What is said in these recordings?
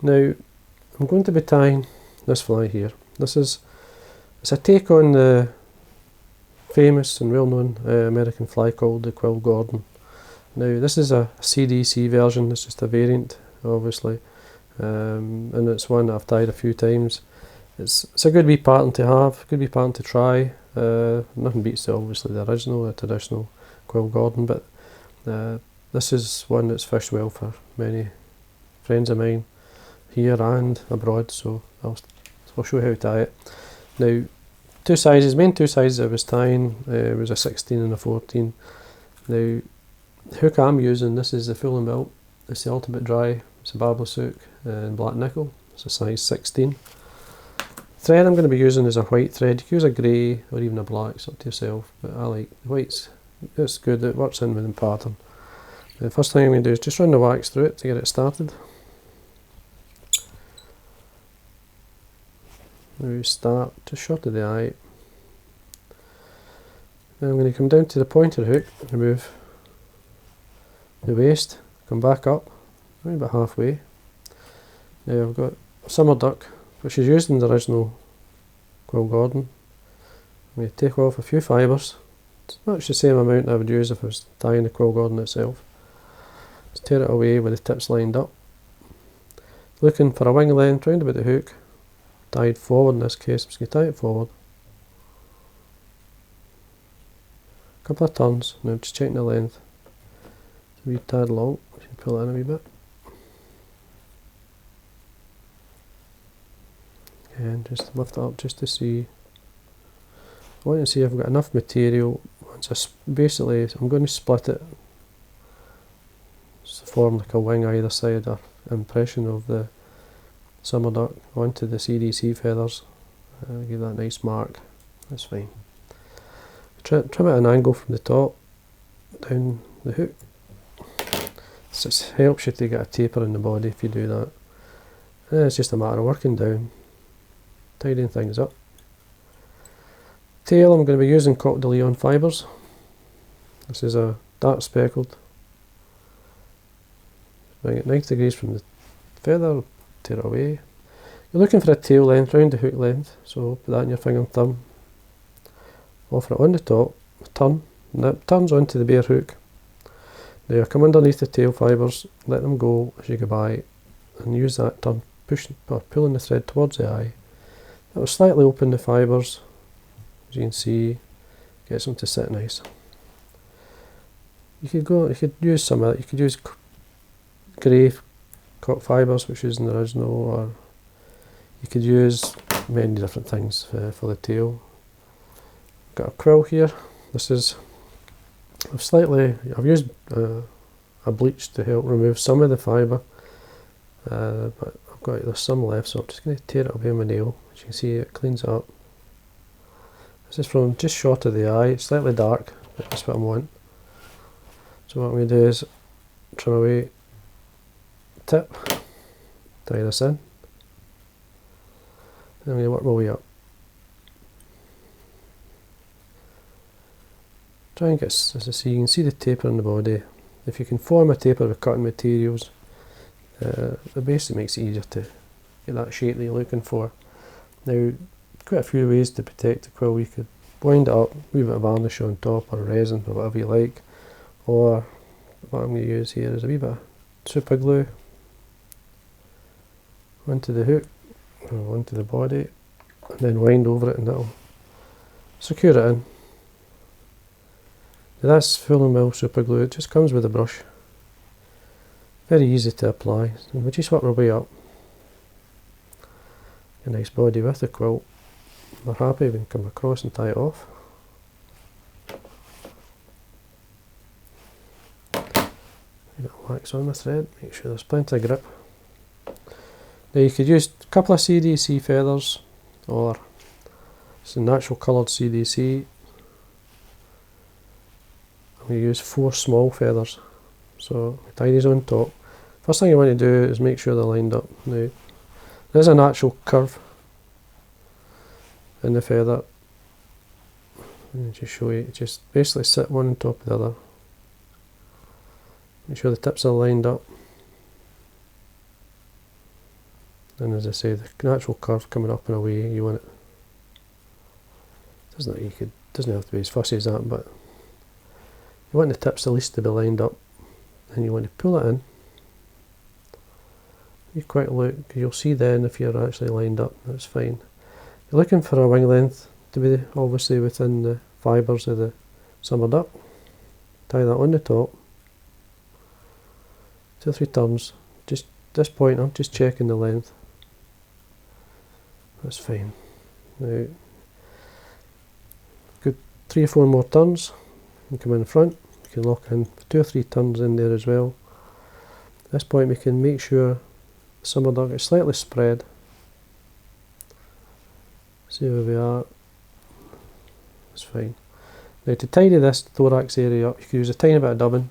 Now I'm going to be tying this fly here. It's a take on the famous and well-known American fly called the Quill Gordon. Now this is a CDC version, it's just a variant obviously, and it's one that I've tied a few times. It's a good wee pattern to have, good wee pattern to try. Nothing beats obviously the original, the traditional Quill Gordon, but this is one that's fished well for many friends of mine here and abroad, so I'll show you how to tie it. Now, main two sizes I was tying was a 16 and a 14. Now, the hook I'm using, this is the Full and Built, it's the Ultimate Dry, it's a barbless hook in black nickel, it's a size 16. Thread I'm going to be using is a white thread. You can use a grey or even a black, it's up to yourself, but I like the whites. It's good, it works in with the pattern. The first thing I'm going to do is just run the wax through it to get it started. Now we start just short of the eye. Then I'm going to come down to the pointer hook, remove the waist, come back up, maybe about halfway. Now I've got a summer duck, which is used in the original Quill Gordon. I'm going to take off a few fibres. It's much the same amount I would use if I was tying the Quill Gordon itself. Just tear it away with the tips lined up. Looking for a wing length round about the hook, tied forward in this case. I'm just going to tie it forward. A couple of turns, now just checking the length. It's a wee tad long, you can pull it in a wee bit. And just lift it up just to see. I want to see if I've got enough material. Basically, I'm going to split it to form like a wing either side, or impression of the summer duck onto the CDC feathers. Give that a nice mark, that's fine. Trim it at an angle from the top down the hook. This helps you to get a taper in the body if you do that. And it's just a matter of working down, tidying things up. Tail, I'm going to be using Coq de Leon fibres. This is a dark speckled. Bring it 90 degrees from the feather, tear it away. You're looking for a tail length round the hook length, so put that in your finger and thumb. Offer it on the top, turn, and it turns onto the bare hook. Now you come underneath the tail fibres, let them go as you go by, and use that turn, pulling the thread towards the eye. That will slightly open the fibres, as you can see, gets them to sit nice. You could use some of it, you could use grey Coq fibres, which is in the original, or you could use many different things for the tail. Got a quill here. This is I've used a bleach to help remove some of the fibre, but there's some left, so I'm just going to tear it away with my nail. As you can see, it cleans it up. This is from just short of the eye, slightly dark, but that's what I want. So what I'm going to do is trim away tip, tie this in, and I'm going to work my way up. Try and get, as I say, you can see the taper in the body. If you can form a taper with cutting materials, it basically makes it easier to get that shape that you're looking for. Now, quite a few ways to protect the quill. You could wind it up, a wee bit of varnish on top, or resin, or whatever you like. Or what I'm going to use here is a wee bit of super glue onto the hook, or onto the body, and then wind over it, and that'll secure it in. Now that's Full and Built super glue. It just comes with a brush. Very easy to apply, and we just work our way up. A nice body with the quilt. We're happy, we can come across and tie it off. A bit of wax on the thread, make sure there's plenty of grip. Now you could use a couple of CDC feathers, or some natural coloured CDC. I'm going to use 4 small feathers, so tie these on top. First thing you want to do is make sure they're lined up. Now, there's a natural curve in the feather. Let me just show you, just basically sit one on top of the other. Make sure the tips are lined up. And as I say, the natural curve coming up and away, you want it. Doesn't have to be as fussy as that, but you want the tips at least to be lined up, and you want to pull it in. You quick look, you'll see then if you're actually lined up, that's fine. You're looking for a wing length to be obviously within the fibres of the summer duck. Tie that on the top, 2 or 3 turns. Just at this point I'm just checking the length. That's fine. Now, good 3 or 4 more turns, and come in front. You can lock in 2 or 3 turns in there as well. At this point we can make sure the summer duck is slightly spread. See where we are. That's fine. Now to tidy this thorax area up, you can use a tiny bit of dubbing.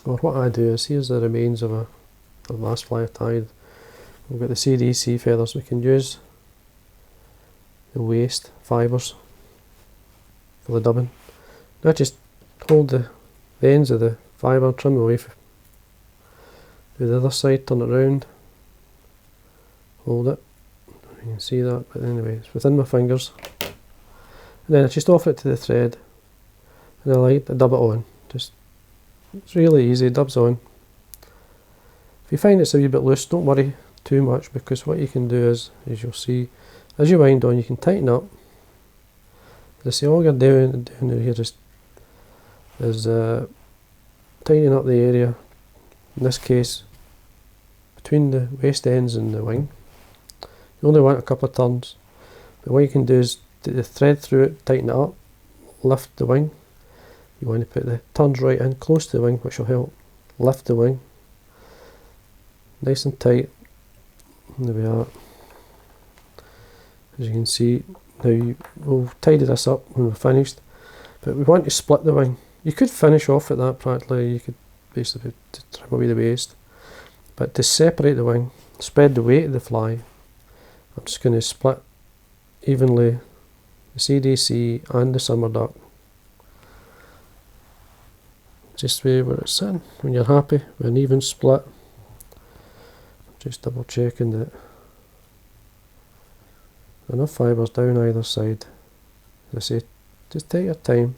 Or what I do is, here's the remains of a last fly I tied. We've got the CDC feathers. We can use the waste fibres for the dubbing. Now just hold the ends of the fibre, trim them away. Do the other side, turn it round, hold it. You can see that, but anyway, it's within my fingers. And then I just offer it to the thread, and I like to dub it on. It's really easy, dubs on. If you find it's a wee bit loose, don't worry too much, because what you can do is, as you'll see, as you wind on, you can tighten up. As I say, all you're doing here is tightening up the area, in this case, between the waist ends and the wing. You only want a couple of turns, but what you can do is the thread through it, tighten it up, lift the wing. You want to put the turns right in close to the wing, which will help lift the wing. Nice and tight. And there we are. As you can see, now we'll tidy this up when we're finished, but we want to split the wing. You could finish off at that practically, you could basically trim away the waste, but to separate the wing, spread the weight of the fly, I'm just going to split evenly the CDC and the summer duck. Just where it's sitting. When you're happy with an even split, just double checking that enough fibres down either side. As I say, just take your time.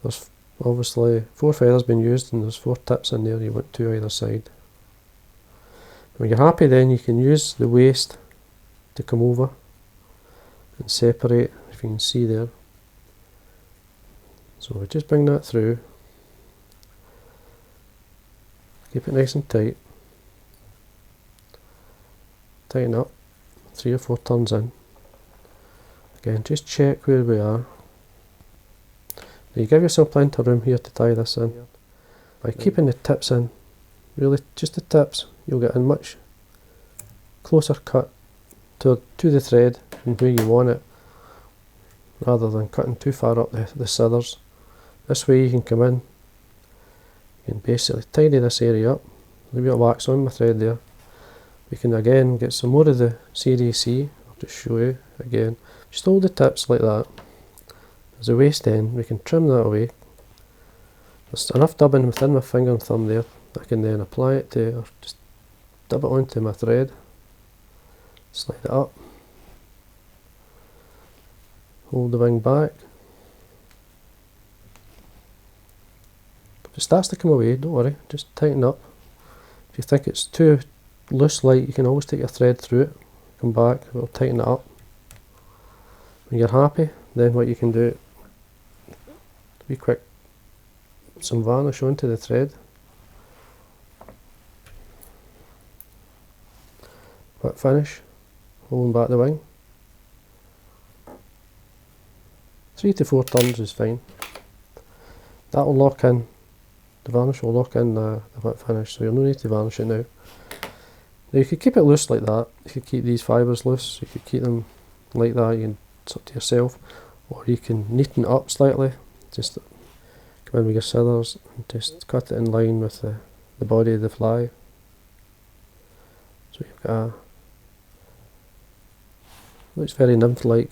There's obviously 4 feathers being used, and there's 4 tips in there. You want 2 either side. When you're happy, then you can use the waist to come over and separate, if you can see there. So we just bring that through. Keep it nice and tight. Tighten up, 3 or 4 turns in. Again, just check where we are. Now you give yourself plenty of room here to tie this in. By keeping the tips in, really just the tips, you'll get a much closer cut to the thread and where you want it, rather than cutting too far up the cithers. This way you can come in, you can basically tidy this area up. A bit of wax on my thread there. We can again get some more of the CDC. I'll just show you again. Just hold the tips like that. There's a waist end, we can trim that away. There's enough dubbing within my finger and thumb there. I can then apply it to, or just dub it onto my thread. Slide it up. Hold the wing back. If it starts to come away, don't worry, just tighten up. If you think it's too loose light, you can always take your thread through it, come back, it'll tighten it up. When you're happy, then what you can do, be quick, put some varnish onto the thread. Quick finish, holding back the wing. 3 to 4 turns is fine. That will lock in, the varnish will lock in the wet finish, so you'll no need to varnish it now. Now you could keep it loose like that. You could keep these fibres loose, you could keep them like that, you can, it's up to yourself. Or you can neaten it up slightly, just come in with your scissors and just cut it in line with the body of the fly. So you've got looks very nymph-like.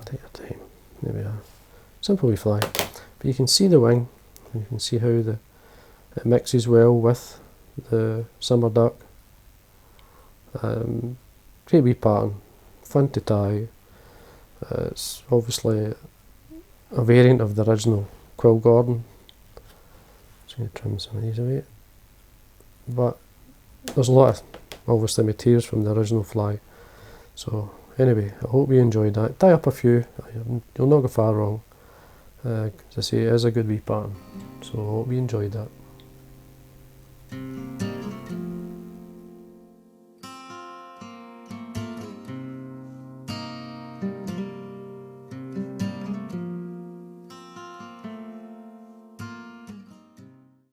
Take your time, there we are. Simple wee fly. But But you can see the wing, and you can see how it mixes well with the summer duck. Great wee pattern, fun to tie. It's obviously a variant of the original Quill Gordon. Just going to trim some of these away. But there's a lot of obviously materials from the original fly. So anyway, I hope you enjoyed that. Tie up a few, you'll not go far wrong. As I say, it is a good wee pattern. So I hope you enjoyed that.